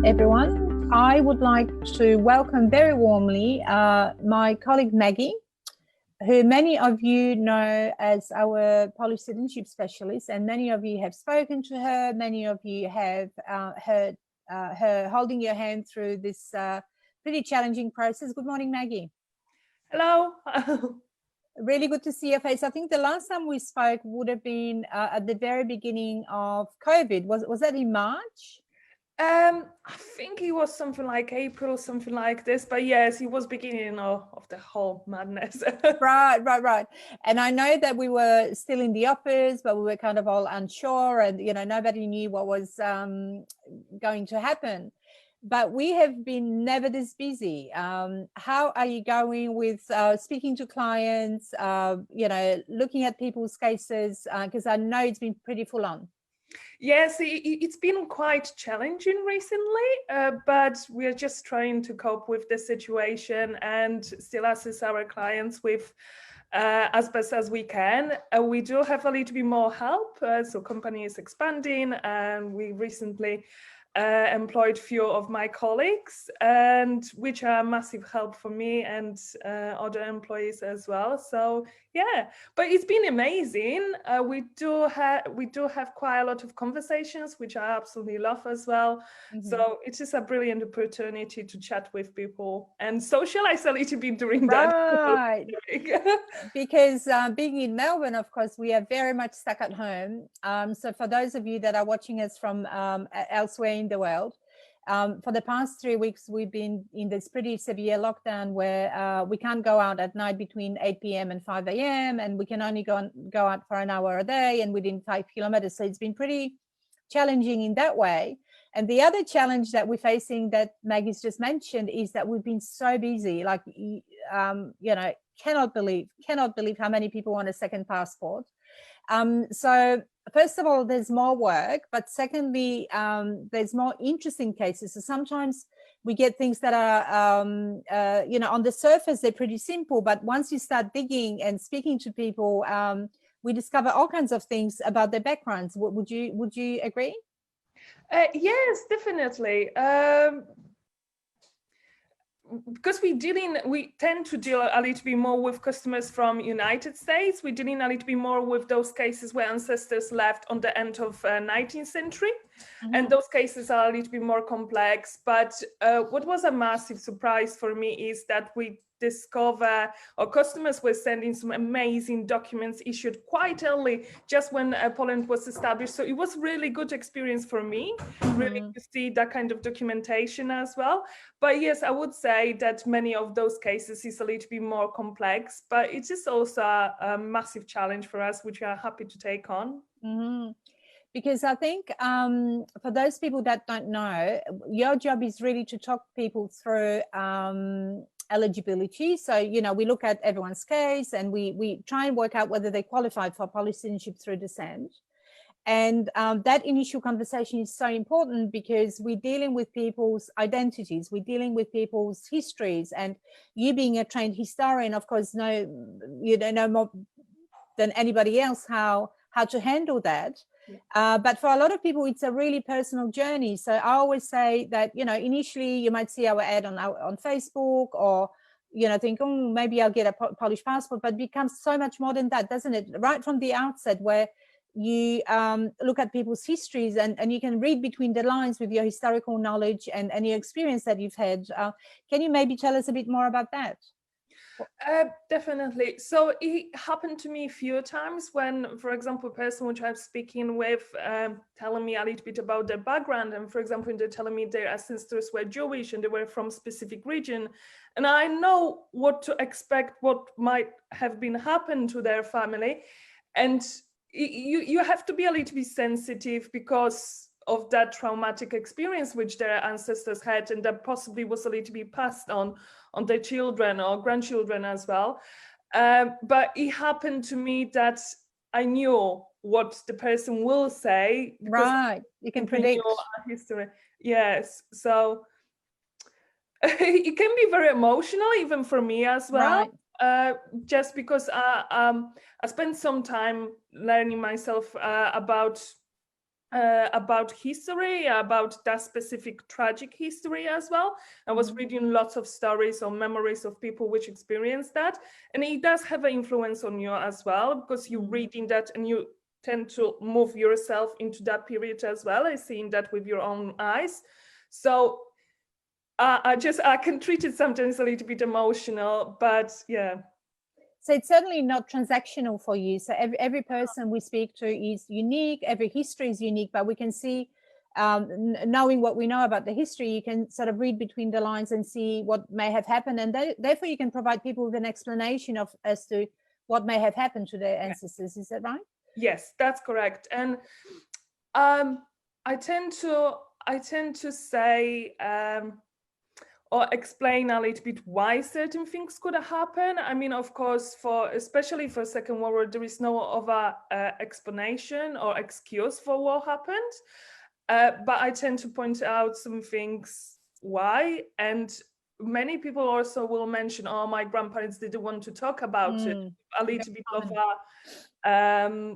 everyone. I would like to welcome very warmly my colleague Maggie, who many of you know as our Polish citizenship specialist, and many of you have spoken to her. Many of you have heard her holding your hand through this pretty challenging process. Good morning, Maggie. Hello. Really good to see your face. I think the last time we spoke would have been at the very beginning of COVID. Was that in March? I think it was something like April, something like this. But yes, it was beginning of the whole madness. Right. And I know that we were still in the office, but we were kind of all unsure, and nobody knew what was going to happen. But we have been never this busy. How are you going with speaking to clients? Looking at people's cases, because I know it's been pretty full on. Yes, it's been quite challenging recently, but we are just trying to cope with the situation and still assist our clients with as best as we can. We do have a little bit more help, so company is expanding, and we recently employed few of my colleagues, and which are massive help for me and other employees as well. So yeah, but it's been amazing. We do have quite a lot of conversations, which I absolutely love as well. Mm-hmm. So it is a brilliant opportunity to chat with people and socialize a little bit during that. Right. Because being in Melbourne, of course, we are very much stuck at home. So for those of you that are watching us from elsewhere in the world, for the past 3 weeks, we've been in this pretty severe lockdown where we can't go out at night between 8 p.m. and 5 a.m. and we can only go out for an hour a day and within 5 kilometers. So it's been pretty challenging in that way. And the other challenge that we're facing that Maggie's just mentioned is that we've been so busy, like, cannot believe how many people want a second passport. So first of all, there's more work, but secondly, there's more interesting cases. So sometimes we get things that are, on the surface, they're pretty simple, but once you start digging and speaking to people, we discover all kinds of things about their backgrounds. Would you agree? Yes, definitely. Because we tend to deal a little bit more with customers from United States. We're dealing a little bit more with those cases where ancestors left on the end of 19th century. Mm-hmm. And those cases are a little bit more complex. But what was a massive surprise for me is that we discover, or customers were sending some amazing documents issued quite early, just when Poland was established. So it was really good experience for me, mm-hmm. really to see that kind of documentation as well. But yes, I would say that many of those cases is a little bit more complex, but it is also a massive challenge for us, which we are happy to take on. Mm-hmm. Because I think for those people that don't know, your job is really to talk people through eligibility. So, we look at everyone's case and we try and work out whether they qualified for Polish citizenship through descent. And that initial conversation is so important because we're dealing with people's identities, we're dealing with people's histories, and you being a trained historian, of course, you don't know more than anybody else how to handle that. But for a lot of people, it's a really personal journey. So I always say that, initially you might see our ad on Facebook or, think, oh, maybe I'll get a Polish passport, but it becomes so much more than that, doesn't it? Right from the outset, where you look at people's histories and you can read between the lines with your historical knowledge and your experience that you've had. Can you maybe tell us a bit more about that? Definitely. So it happened to me a few times when, for example, a person which I'm speaking with telling me a little bit about their background, and for example, they're telling me their ancestors were Jewish and they were from a specific region, and I know what to expect, what might have been happened to their family, and you have to be a little bit sensitive because of that traumatic experience which their ancestors had, and that possibly was a little bit passed on their children or grandchildren as well. But it happened to me that I knew what the person will say. Right, you can predict history. Yes, so it can be very emotional, even for me as well. Right. Just because I spent some time learning myself about about history, about that specific tragic history as well. I was reading lots of stories or memories of people which experienced that, and it does have an influence on you as well, because you're reading that and you tend to move yourself into that period as well, and seeing that with your own eyes. So I can treat it sometimes a little bit emotional, but yeah. So it's certainly not transactional for you. So every person we speak to is unique. Every history is unique, but we can see, knowing what we know about the history, you can sort of read between the lines and see what may have happened. And therefore you can provide people with an explanation as to what may have happened to their ancestors. Is that right? Yes, that's correct. And I tend to say, or explain a little bit why certain things could happen. I mean, of course, especially for Second World War, there is no other explanation or excuse for what happened. But I tend to point out some things why. And many people also will mention, oh, my grandparents didn't want to talk about it. A little bit of a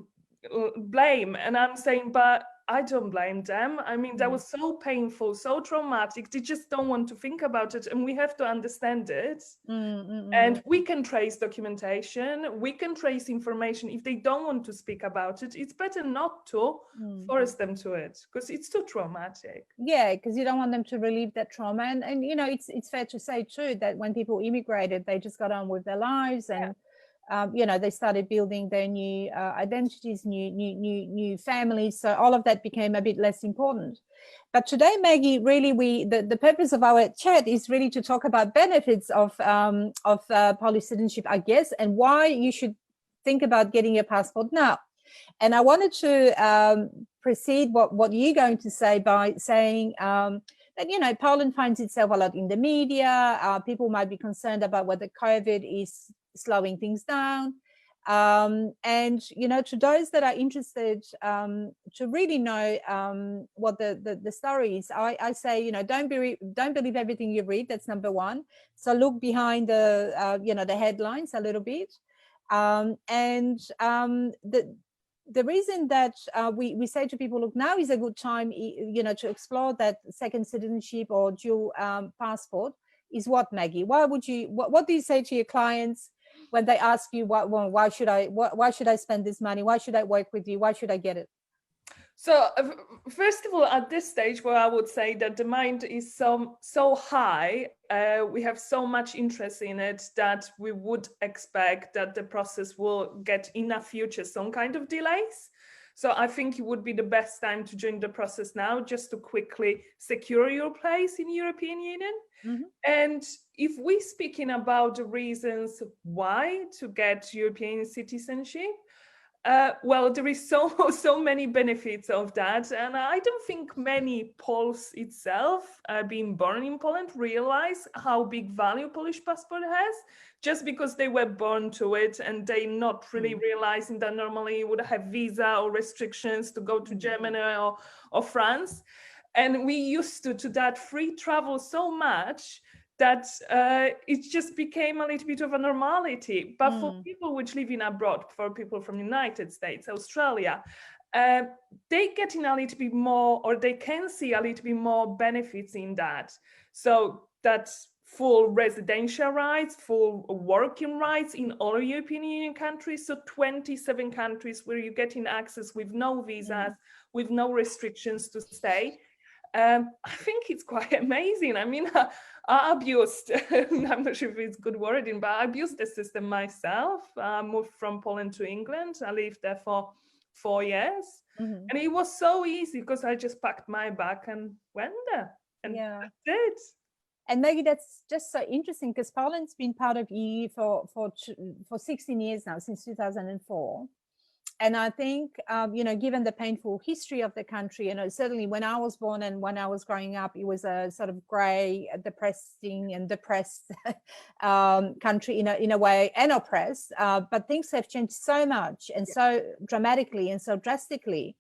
blame. And I'm saying, but I don't blame them. I mean, that was so painful, so traumatic. They just don't want to think about it, and we have to understand it. And we can trace documentation, we can trace information. If they don't want to speak about it, it's better not to force them to it, because it's too traumatic. Yeah, because you don't want them to relive that trauma. And you know, it's fair to say too that when people immigrated, they just got on with their lives, and you know, they started building their new identities, new families. So all of that became a bit less important. But today, Maggie, really, the purpose of our chat is really to talk about benefits of poly-citizenship, I guess, and why you should think about getting your passport now. And I wanted to precede what you're going to say by saying that, you know, Poland finds itself a lot in the media. People might be concerned about whether COVID is slowing things down. And, you know, to those that are interested to really know what the story is, I say, you know, don't believe everything you read. That's number one. So look behind the, you know, the headlines a little bit. The reason that we say to people, look, now is a good time, you know, to explore that second citizenship or dual passport is what, Maggie? Why would you? What do you say to your clients when they ask you, why should I spend this money? Why should I work with you? Why should I get it? So first of all, at this stage, where I would say that the demand is so high, we have so much interest in it that we would expect that the process will get in the future some kind of delays. So I think it would be the best time to join the process now, just to quickly secure your place in European Union. And if we're speaking about the reasons why to get European citizenship, well, there is so many benefits of that, and I don't think many Poles itself, being born in Poland, realize how big value Polish passport has, just because they were born to it, and they not really realizing that normally you would have visa or restrictions to go to Germany or France, and we used to that free travel so much that it just became a little bit of a normality. But for people which live in abroad, for people from the United States, Australia, they get in a little bit more, or they can see a little bit more benefits in that. So that's full residential rights, full working rights in all European Union countries. So 27 countries where you're getting access with no visas, with no restrictions to stay. I think it's quite amazing. I mean, I abused, I'm not sure if it's good wording, but I abused the system myself. I moved from Poland to England. I lived there for 4 years. And it was so easy because I just packed my bag and went there. And that's it. And Maggie, that's just so interesting because Poland's been part of EU for 16 years now, since 2004. And I think, you know, given the painful history of the country, you know, certainly when I was born and when I was growing up, it was a sort of grey, depressing and depressed country in a way, and oppressed. But things have changed so much and so dramatically and so drastically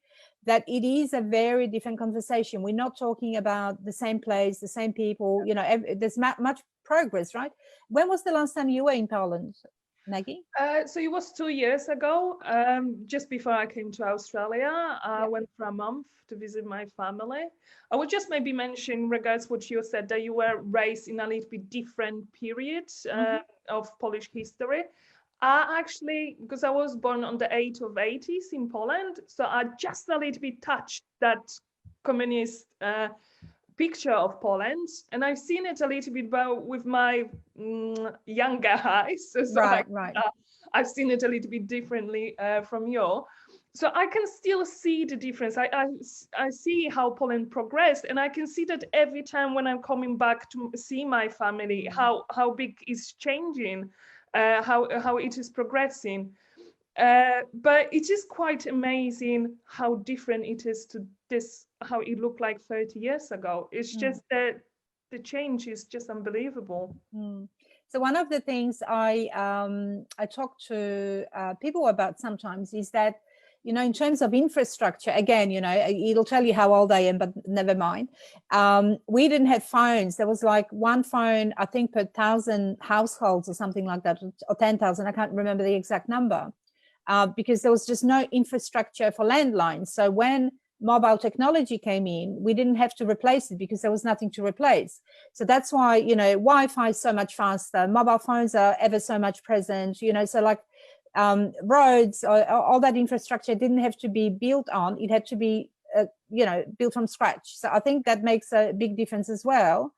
that it is a very different conversation. We're not talking about the same place, the same people, you know, there's much progress, right? When was the last time you were in Poland, Maggie? So it was 2 years ago, just before I came to Australia. I went for a month to visit my family. I would just maybe mention, regards what you said, that you were raised in a little bit different period of Polish history. I actually, because I was born on the 80s in Poland, so I just a little bit touched that communist picture of Poland, and I've seen it a little bit with my younger eyes. So Right. I've seen it a little bit differently from you. So I can still see the difference. I see how Poland progressed, and I can see that every time when I'm coming back to see my family, how big is changing, how it is progressing. But it is quite amazing how different it is to this, how it looked like 30 years ago. It's just that the change is just unbelievable. So one of the things I talk to people about sometimes is that, you know, in terms of infrastructure, again, you know, it'll tell you how old I am, but never mind. We didn't have phones. There was like one phone, I think, per 1,000 households or something like that, or 10,000. I can't remember the exact number. Because there was just no infrastructure for landlines. So when mobile technology came in, we didn't have to replace it because there was nothing to replace. So that's why, you know, Wi-Fi is so much faster. Mobile phones are ever so much present, you know, so like roads, all that infrastructure didn't have to be built on. It had to be, you know, built from scratch. So I think that makes a big difference as well.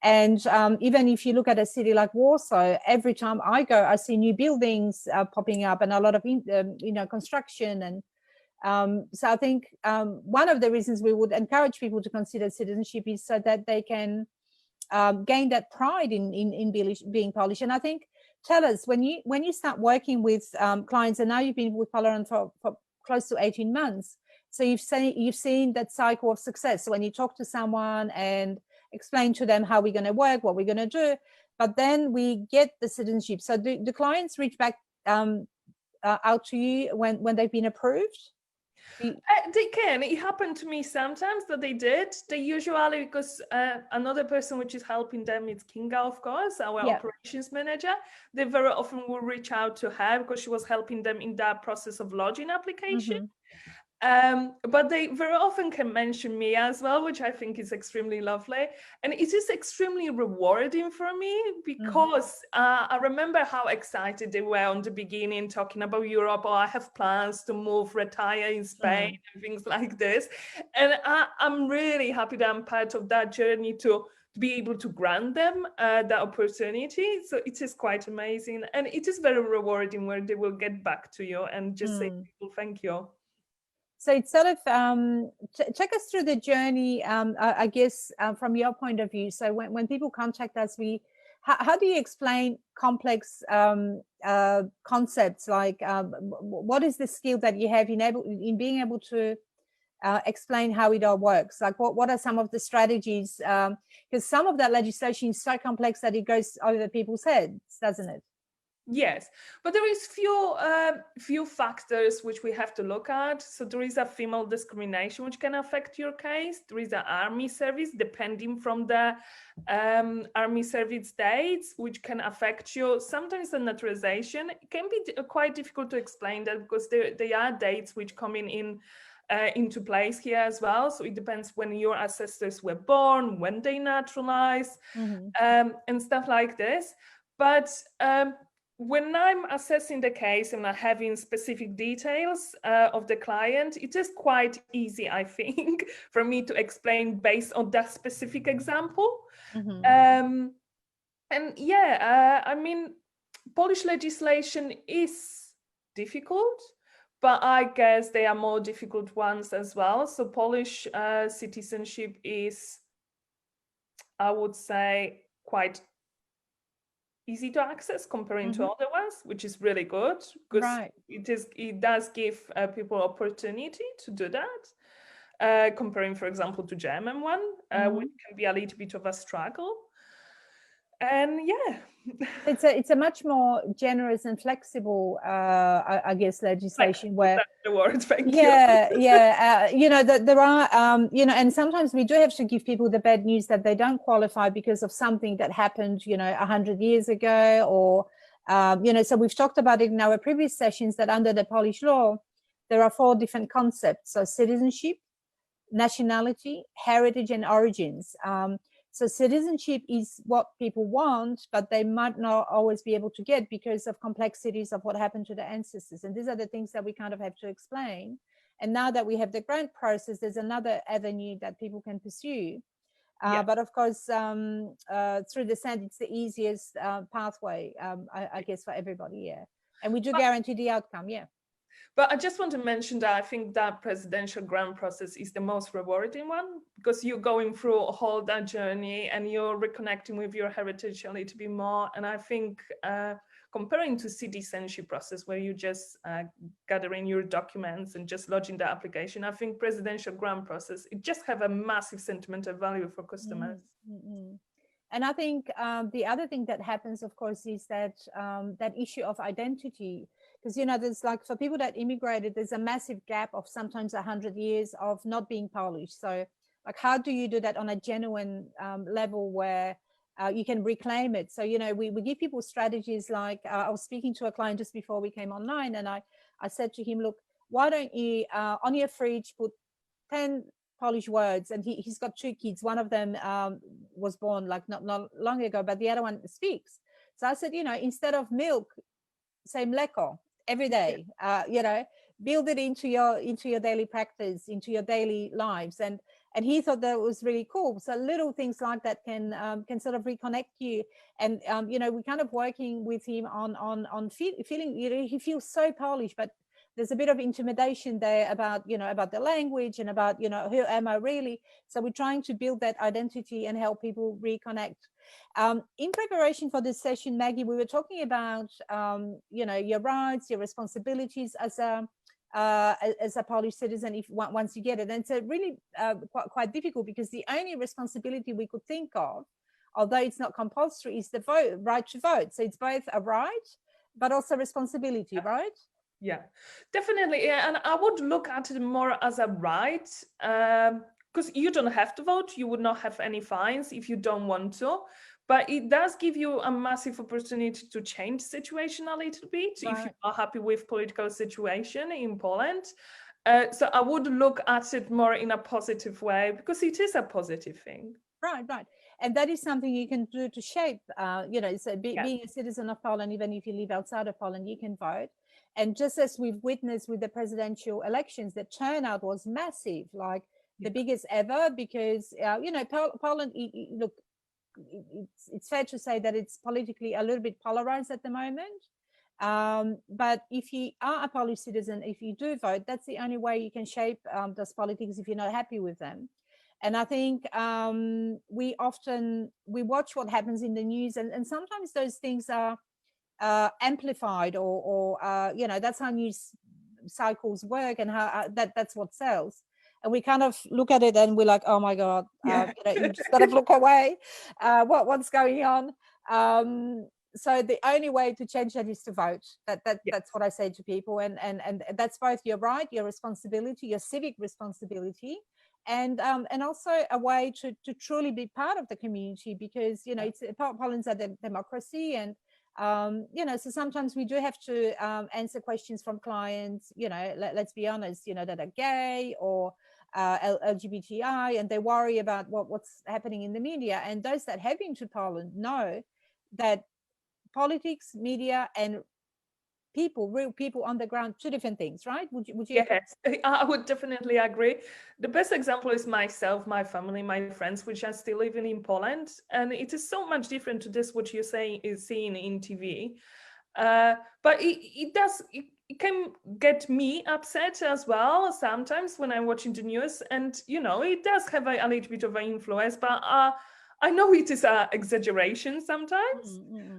And even if you look at a city like Warsaw, every time I go, I see new buildings popping up and a lot of, you know, construction. And so I think one of the reasons we would encourage people to consider citizenship is so that they can gain that pride in being Polish. And I think, tell us, when you start working with clients, and now you've been with Polaron for close to 18 months, so you've seen that cycle of success. So when you talk to someone and explain to them how we're going to work, what we're going to do, but then we get the citizenship. So do the clients reach back out to you when they've been approved? They can. It happened to me sometimes that they did. They usually, because another person which is helping them is Kinga, of course, our operations manager. They very often will reach out to her because she was helping them in that process of lodging application. But they very often can mention me as well, which I think is extremely lovely. And it is extremely rewarding for me because I remember how excited they were on the beginning, talking about Europe, or I have plans to move, retire in Spain and things like this. And I'm really happy that I'm part of that journey to be able to grant them that opportunity. So it is quite amazing. And it is very rewarding where they will get back to you and just say, thank you. So it's sort of, check us through the journey, I guess, from your point of view. So when people contact us, how do you explain complex concepts? Like, what is the skill that you have in being able to explain how it all works? Like, what are some of the strategies? Because some of that legislation is so complex that it goes over people's heads, doesn't it? Yes, but there is few factors which we have to look at. So there is a female discrimination which can affect your case. There is an army service, depending from the army service dates, which can affect you. Sometimes the naturalization, it can be quite difficult to explain that because there are dates which come into place here as well. So it depends when your ancestors were born, when they naturalized, and stuff like this. But when I'm assessing the case and I'm having specific details of the client, it is quite easy, I think, for me to explain based on that specific example. And yeah, I mean, Polish legislation is difficult, but I guess there are more difficult ones as well. So Polish citizenship is, I would say, quite easy to access comparing to other ones, which is really good because it does give people opportunity to do that. Comparing, for example, to German one, which can be a little bit of a struggle. And yeah, it's a much more generous and flexible, I guess, legislation where that's the word. Thank you. You know, that there are, you know, and sometimes we do have to give people the bad news that they don't qualify because of something that happened, you know, 100 years ago, or So we've talked about it in our previous sessions that under the Polish law, there are 4 different concepts. So citizenship, nationality, heritage, and origins. So citizenship is what people want, but they might not always be able to get because of complexities of what happened to the ancestors. And these are the things that we kind of have to explain. And now that we have the grant process, there's another avenue that people can pursue. But of course, through descent, it's the easiest pathway, I guess, for everybody, yeah. And we do guarantee the outcome, yeah. But I just want to mention that I think that presidential grant process is the most rewarding one, because you're going through a whole that journey and you're reconnecting with your heritage a little bit more. And I think comparing to citizenship process where you just gathering your documents and just lodging the application, I think presidential grant process, it just have a massive sentimental value for customers. Mm-hmm. And I think the other thing that happens, of course, is that that issue of identity. Because, there's like, for people that immigrated, there's a massive gap of sometimes 100 years of not being Polish. So like, how do you do that on a genuine level where you can reclaim it? So, we give people strategies like, I was speaking to a client just before we came online, and I said to him, look, why don't you on your fridge put 10 Polish words, and he's got 2 kids. One of them was born like not long ago, but the other one speaks. So I said, instead of milk, say mleko every day. Build it into your daily practice, into your daily lives, and he thought that was really cool. So little things like that can sort of reconnect you. And we're kind of working with him on feeling. He feels so Polish, but there's a bit of intimidation there about the language and about who am I really. So we're trying to build that identity and help people reconnect. In preparation for this session, Maggie, we were talking about your rights, your responsibilities as a Polish citizen once you get it. And it's really quite difficult, because the only responsibility we could think of, although it's not compulsory, is the right to vote. So it's both a right but also responsibility, right? Yeah, definitely. Yeah, and I would look at it more as a right, because you don't have to vote. You would not have any fines if you don't want to. But it does give you a massive opportunity to change the situation a little bit, right, if you are happy with political situation in Poland. So I would look at it more in a positive way, because it is a positive thing. Right. And that is something you can do to shape, so being a citizen of Poland, even if you live outside of Poland, you can vote. And just as we've witnessed with the presidential elections, the turnout was massive, like the biggest ever, because, Poland, look, it's fair to say that it's politically a little bit polarized at the moment. But if you are a Polish citizen, if you do vote, that's the only way you can shape those politics if you're not happy with them. And I think we watch what happens in the news, and sometimes those things are amplified, or that's how news cycles work, and how that's what sells. And we kind of look at it and we're like, oh my God, you just got to look away. What's going on? So the only way to change that is to vote. That's what I say to people, and that's both your right, your responsibility, your civic responsibility, and also a way to truly be part of the community, because Poland's a democracy, and so sometimes we do have to answer questions from clients, let's be honest, that are gay or LGBTI, and they worry about what's happening in the media. And those that have been to Poland know that politics, media, and real people on the ground, 2 different things, right? Would you Yes, I would definitely agree. The best example is myself, my family, my friends, which are still living in Poland, and it is so much different to this what you're saying is seen in TV. But it can get me upset as well sometimes when I'm watching the news, and it does have a little bit of an influence, but I know it is an exaggeration sometimes,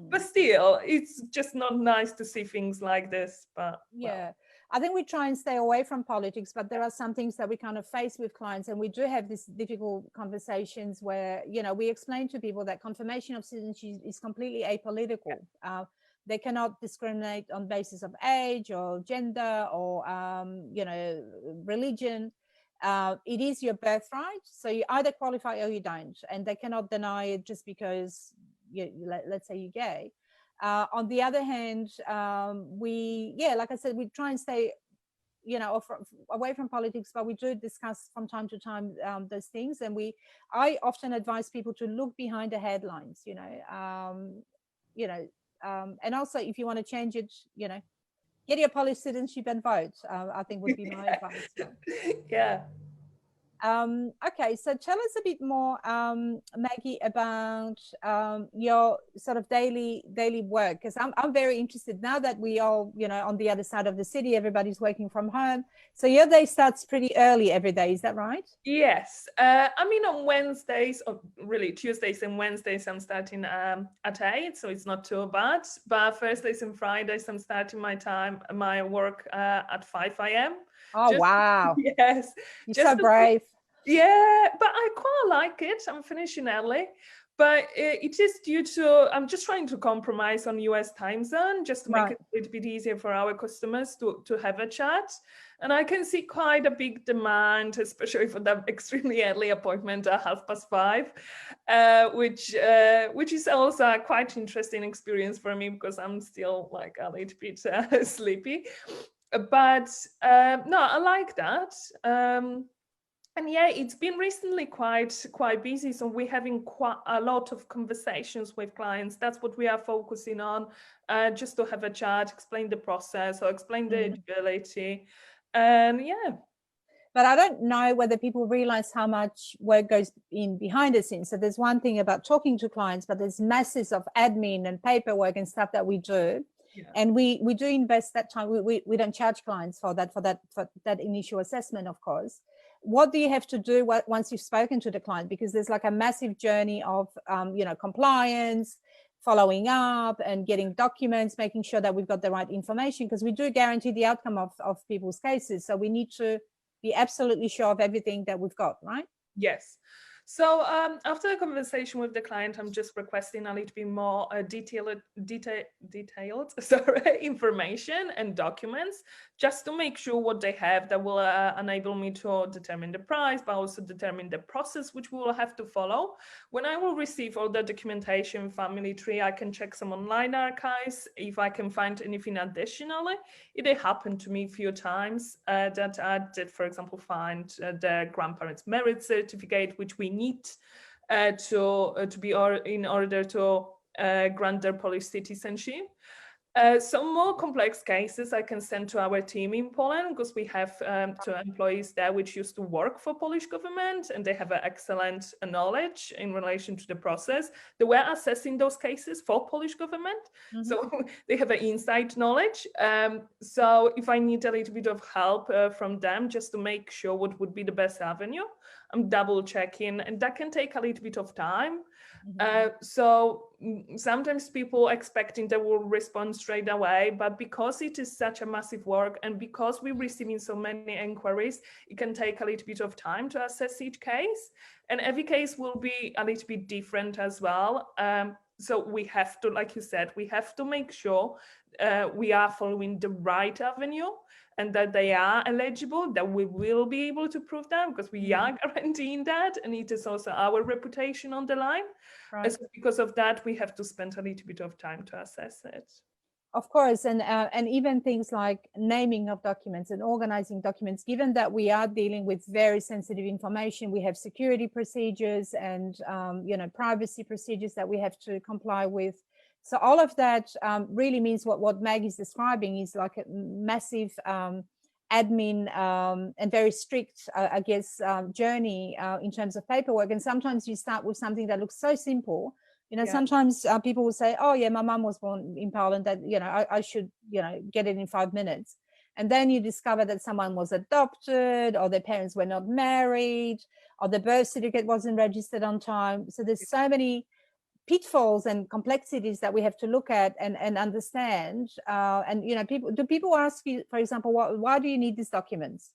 but still, it's just not nice to see things like this. But I think we try and stay away from politics, but there are some things that we kind of face with clients, and we do have these difficult conversations where we explain to people that confirmation of citizenship is completely apolitical. They cannot discriminate on basis of age or gender or religion. It is your birthright, so you either qualify or you don't, and they cannot deny it just because let's say you're gay. On the other hand, like I said, we try and stay, away from politics, but we do discuss from time to time those things. And I often advise people to look behind the headlines, and also if you want to change it, get your Polish citizenship and vote. I think would be my advice. Right? Yeah. Okay, so tell us a bit more, Maggie, about your sort of daily work, because I'm very interested now that we all, on the other side of the city, everybody's working from home. So your day starts pretty early every day, is that right? Yes. I mean, on Wednesdays, or really Tuesdays and Wednesdays, I'm starting at 8, so it's not too bad. But Thursdays and Fridays, I'm starting my work at 5 a.m. Oh, wow. Yes. You're so brave. Yeah, but I quite like it. I'm finishing early, but it is due to, I'm just trying to compromise on US time zone, just to make it a little bit easier for our customers to have a chat. And I can see quite a big demand, especially for that extremely early appointment at 5:30, which is also a quite interesting experience for me because I'm still like a little bit sleepy. But no, I like that. And yeah, it's been recently quite busy. So we're having quite a lot of conversations with clients. That's what we are focusing on, just to have a chat, explain the process or explain the eligibility. And yeah. But I don't know whether people realize how much work goes in behind the scenes. So there's one thing about talking to clients, but there's masses of admin and paperwork and stuff that we do. Yeah. And we do invest that time. We don't charge clients for that initial assessment, of course. What do you have to do once you've spoken to the client? Because there's like a massive journey of, compliance, following up and getting documents, making sure that we've got the right information, because we do guarantee the outcome of people's cases. So we need to be absolutely sure of everything that we've got, right? Yes. So after the conversation with the client, I'm just requesting a little bit more detailed information and documents, just to make sure what they have that will enable me to determine the price, but also determine the process which we will have to follow. When I will receive all the documentation, family tree, I can check some online archives if I can find anything additionally. It happened to me a few times that I did, for example, find the grandparents' marriage certificate, which we need to be in order to grant their Polish citizenship. Some more complex cases I can send to our team in Poland, because we have 2 employees there which used to work for Polish government, and they have an excellent knowledge in relation to the process. They were assessing those cases for Polish government, so they have an inside knowledge. So if I need a little bit of help from them just to make sure what would be the best avenue, I'm double checking, and that can take a little bit of time. So sometimes people expecting they will respond straight away, but because it is such a massive work and because we're receiving so many inquiries, it can take a little bit of time to assess each case, and every case will be a little bit different as well. So we have to, like you said, we have to make sure we are following the right avenue and that they are eligible, that we will be able to prove them, because we are guaranteeing that, and it is also our reputation on the line. Right. So because of that, we have to spend a little bit of time to assess it. Of course, and even things like naming of documents and organizing documents, given that we are dealing with very sensitive information, we have security procedures and privacy procedures that we have to comply with. So all of that really means what Maggie's describing is like a massive admin and very strict, journey in terms of paperwork. And sometimes you start with something that looks so simple. Sometimes people will say, oh yeah, my mom was born in Poland, that, I should, get it in 5 minutes. And then you discover that someone was adopted, or their parents were not married, or the birth certificate wasn't registered on time. So there's so many pitfalls and complexities that we have to look at and understand. People ask you, for example, why do you need these documents?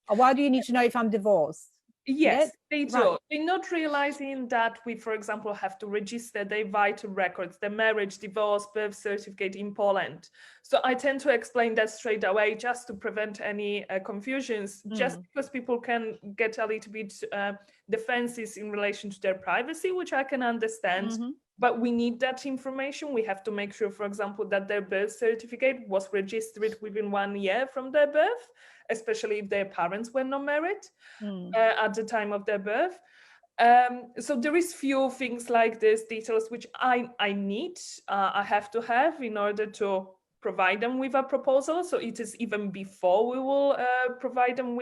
Or why do you need to know if I'm divorced? Yes, they do. Right. They're not realizing that we, for example, have to register their vital records, the marriage, divorce, birth certificate in Poland. So I tend to explain that straight away just to prevent any confusions, just because people can get a little bit defenses in relation to their privacy, which I can understand. but we need that information. We have to make sure, for example, that their birth certificate was registered within 1 year from their birth, especially if their parents were not married at the time of their birth. So there is few things like this, details which I have to have in order to provide them with a proposal. So it is even before we will provide them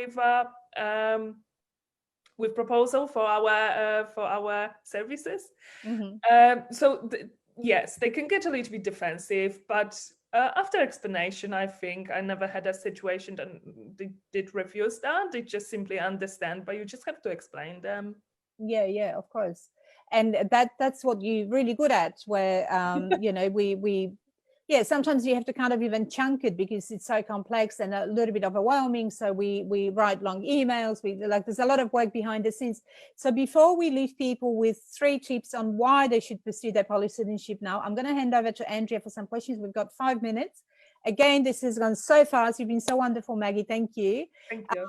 with proposal for our services. Yes, they can get a little bit defensive, but after explanation, I think I never had a situation that they did refuse that. They just simply understand, but you just have to explain them. Yeah, of course. And that's what you're really good at, where you know, yeah, sometimes you have to kind of even chunk it because it's so complex and a little bit overwhelming. So we write long emails. There's a lot of work behind the scenes. So before we leave people with 3 tips on why they should pursue their poly citizenship now, I'm going to hand over to Andrea for some questions. We've got 5 minutes. Again, this has gone so fast. You've been so wonderful, Maggie. Thank you. Thank you.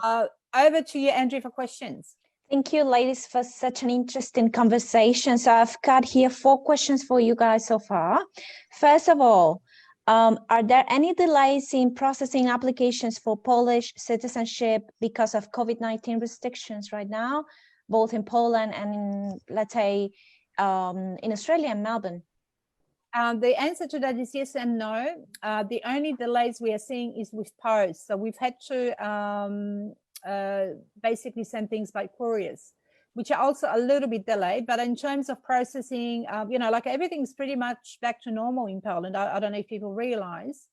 Over to you, Andrea, for questions. Thank you, ladies, for such an interesting conversation. So I've got here 4 questions for you guys so far. First of all, are there any delays in processing applications for Polish citizenship because of COVID-19 restrictions right now, both in Poland and in, let's say, in Australia and Melbourne? The answer to that is yes and no. The only delays we are seeing is with post. So we've had to basically send things by couriers, which are also a little bit delayed. But in terms of processing, you know, like everything's pretty much back to normal in Poland. I don't know if people realize,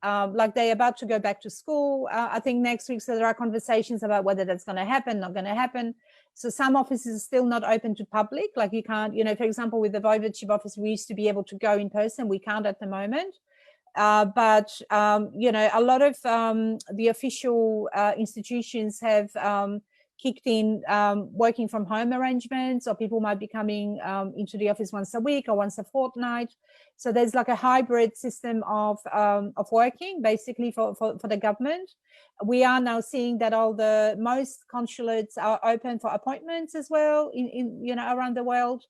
like they're about to go back to school. I think next week, so there are conversations about whether that's going to happen, not going to happen. So some offices are still not open to public. Like you can't, you know, for example, with the voivodeship office, we used to be able to go in person. We can't at the moment. But you know, a lot of the official institutions have kicked in working from home arrangements, or people might be coming into the office once a week or once a fortnight. So there's like a hybrid system of working, basically for the government. We are now seeing that most consulates are open for appointments as well in you know, around the world.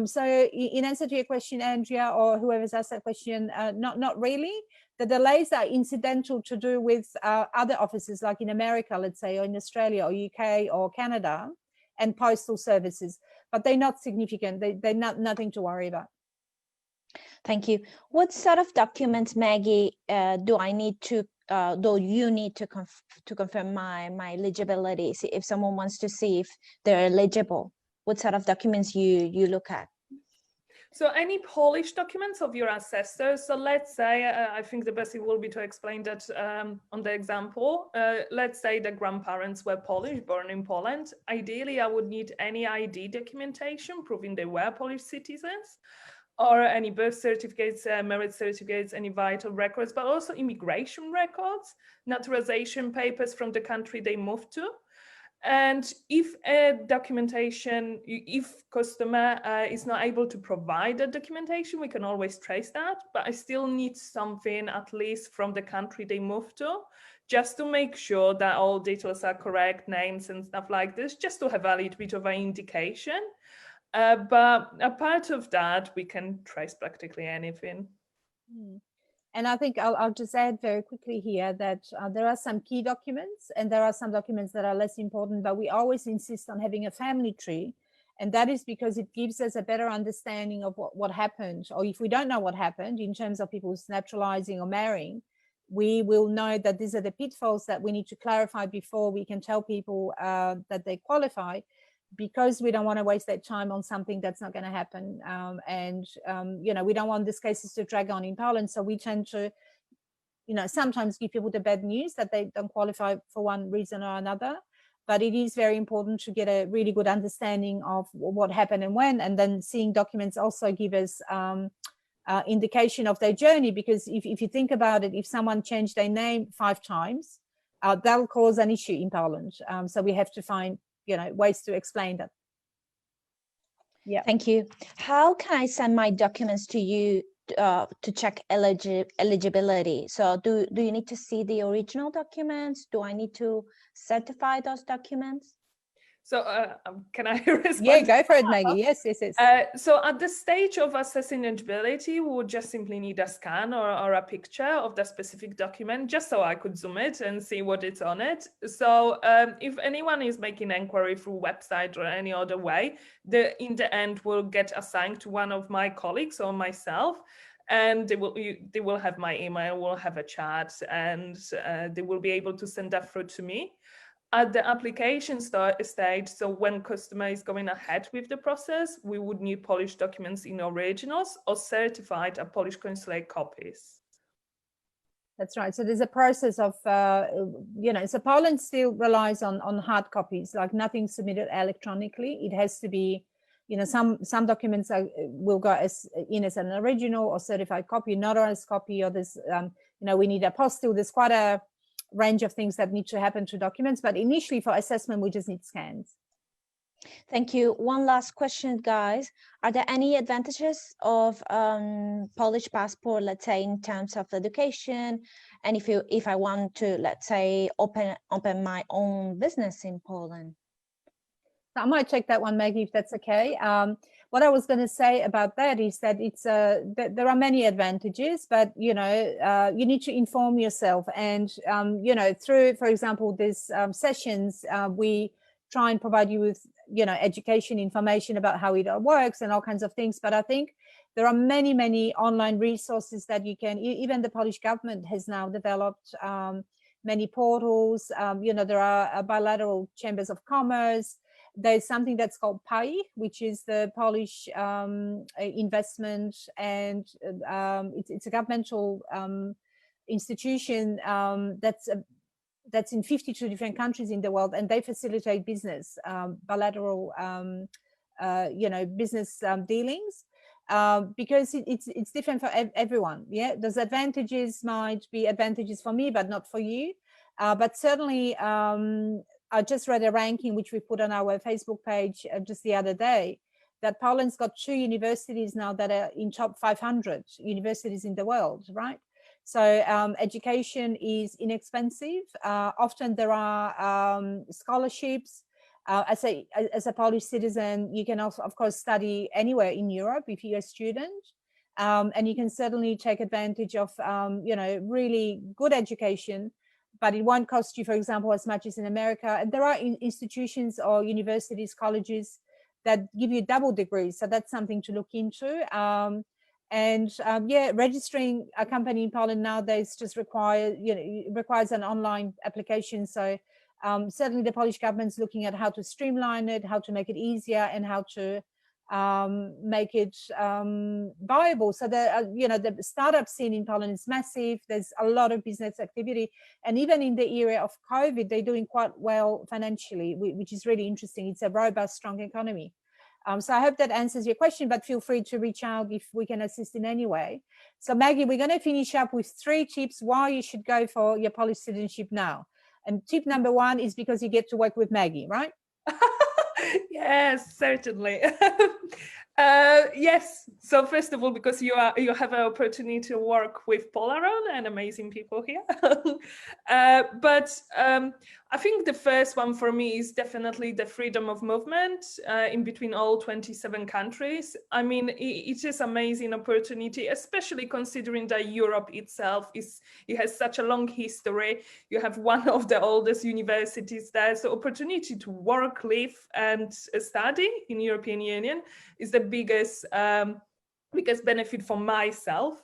So in answer to your question, Andrea, or whoever's asked that question, not really. The delays are incidental to do with other offices, like in America, let's say, or in Australia or UK or Canada, and postal services, but they're not significant. They're nothing to worry about. Thank you. What sort of documents, Maggie, do I need to do you need to confirm my eligibility? If someone wants to see if they're eligible, what sort of documents you look at? So any Polish documents of your ancestors. So let's say, I think the best it will be to explain that on the example. Let's say the grandparents were Polish, born in Poland. Ideally, I would need any ID documentation proving they were Polish citizens, or any birth certificates, marriage certificates, any vital records, but also immigration records, naturalization papers from the country they moved to. And if if customer is not able to provide the documentation, we can always trace that, but I still need something at least from the country they moved to, just to make sure that all details are correct, names and stuff like this, just to have a little bit of an indication. But apart of that, we can trace practically anything. And I think I'll just add very quickly here that there are some key documents and there are some documents that are less important, but we always insist on having a family tree. And that is because it gives us a better understanding of what happened, or if we don't know what happened in terms of people's naturalizing or marrying, we will know that these are the pitfalls that we need to clarify before we can tell people that they qualify, because we don't want to waste that time on something that's not going to happen. You know, we don't want these cases to drag on in Poland. So we tend to, you know, sometimes give people the bad news that they don't qualify for one reason or another. But it is very important to get a really good understanding of what happened and when, and then seeing documents also give us indication of their journey. Because if you think about it, if someone changed their name 5 times, that'll cause an issue in Poland. So we have to find, you know, ways to explain that. Yeah. Thank you. How can I send my documents to you to check eligibility? So do you need to see the original documents? Do I need to certify those documents? So can I respond? Yeah, go for it, Maggie. Yes, yes, yes. So at the stage of assessing eligibility, we would just simply need a scan or a picture of the specific document, just so I could zoom it and see what it's on it. So if anyone is making inquiry through website or any other way, in the end will get assigned to one of my colleagues or myself, and they will have my email, we'll have a chat, and they will be able to send that through to me. At the application stage, so when customer is going ahead with the process, we would need Polish documents in originals or certified at Polish consulate copies. That's right. So there's a process of, so Poland still relies on hard copies, like nothing submitted electronically. It has to be, some documents will go as an original or certified copy, notarized copy, or there's, we need apostille. There's quite a range of things that need to happen to documents, but initially for assessment, we just need scans. Thank you. One last question, guys. Are there any advantages of Polish passport, let's say, in terms of education? And if I want to, let's say, open my own business in Poland? I might check that one, Maggie, if that's okay. What I was going to say about that is that it's there are many advantages, but you need to inform yourself, and through, for example, these sessions, we try and provide you with education information about how it all works and all kinds of things. But I think there are many online resources that you can. Even the Polish government has now developed many portals. There are bilateral chambers of commerce. There's something that's called PAI, which is the Polish investment, and it's a governmental institution that's in 52 different countries in the world, and they facilitate business, bilateral, business dealings, because it's different for everyone. Yeah, those advantages might be advantages for me, but not for you. But certainly, I just read a ranking which we put on our Facebook page just the other day, that Poland's got 2 universities now that are in top 500 universities in the world, right? So education is inexpensive. Often there are scholarships. As a Polish citizen, you can also, of course, study anywhere in Europe if you're a student. And you can certainly take advantage of, really good education, but it won't cost you, for example, as much as in America. And there are institutions or universities, colleges that give you double degrees. So that's something to look into. Registering a company in Poland nowadays just requires an online application. So certainly the Polish government's looking at how to streamline it, how to make it easier, and how to make it viable. So the startup scene in Poland is massive. There's a lot of business activity, and even in the era of COVID, they're doing quite well financially, which is really interesting. It's a robust, strong economy. So I hope that answers your question, but feel free to reach out if we can assist in any way. So Maggie, we're going to finish up with 3 tips why you should go for your Polish citizenship now. And tip number 1 is because you get to work with Maggie, right? Yes, certainly. Yes. So first of all, because you have an opportunity to work with Polaron and amazing people here. But I think the first one for me is definitely the freedom of movement in between all 27 countries. I mean, it is amazing opportunity, especially considering that Europe itself it has such a long history. You have one of the oldest universities there. So opportunity to work, live, and study in European Union is the biggest benefit for myself.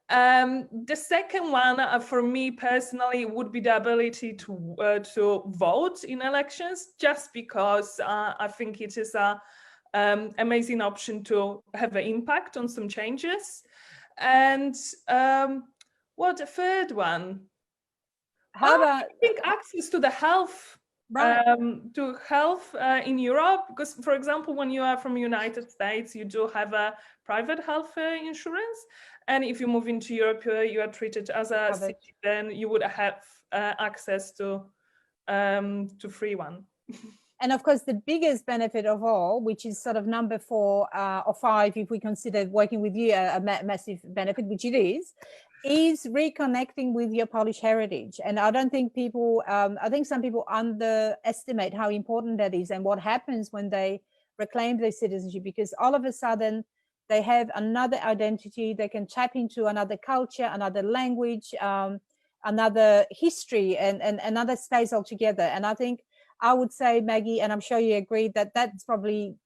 The second one for me personally would be the ability to vote in elections, just because I think it is an amazing option to have an impact on some changes. And what the third one? I think access to the health. Right. To health in Europe, because, for example, when you are from the United States, you do have a private health insurance, and if you move into Europe, you are treated as a citizen. You would have access to free one. And of course, the biggest benefit of all, which is sort of number 4 or 5, if we consider working with you a massive benefit, which it is is reconnecting with your Polish heritage. And I don't think people, I think some people underestimate how important that is and what happens when they reclaim their citizenship, because all of a sudden they have another identity, they can tap into another culture, another language, another history, and another space altogether. And I think I would say, Maggie, and I'm sure you agree, that that's probably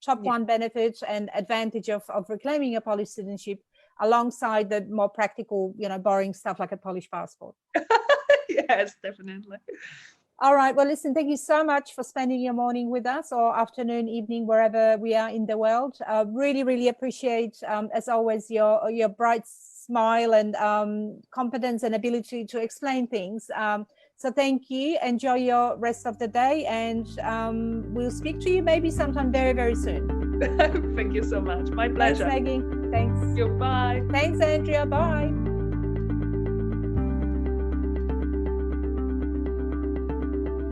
top one benefit and advantage of reclaiming a Polish citizenship, alongside the more practical, boring stuff like a Polish passport. Yes, definitely. All right. Well, listen, thank you so much for spending your morning with us, or afternoon, evening, wherever we are in the world. Really, really appreciate, as always, your bright smile and competence and ability to explain things. So thank you. Enjoy your rest of the day, and we'll speak to you maybe sometime very, very soon. Thank you so much. My pleasure. Thanks, Maggie. Thanks. Goodbye. Thanks, Andrea. Bye.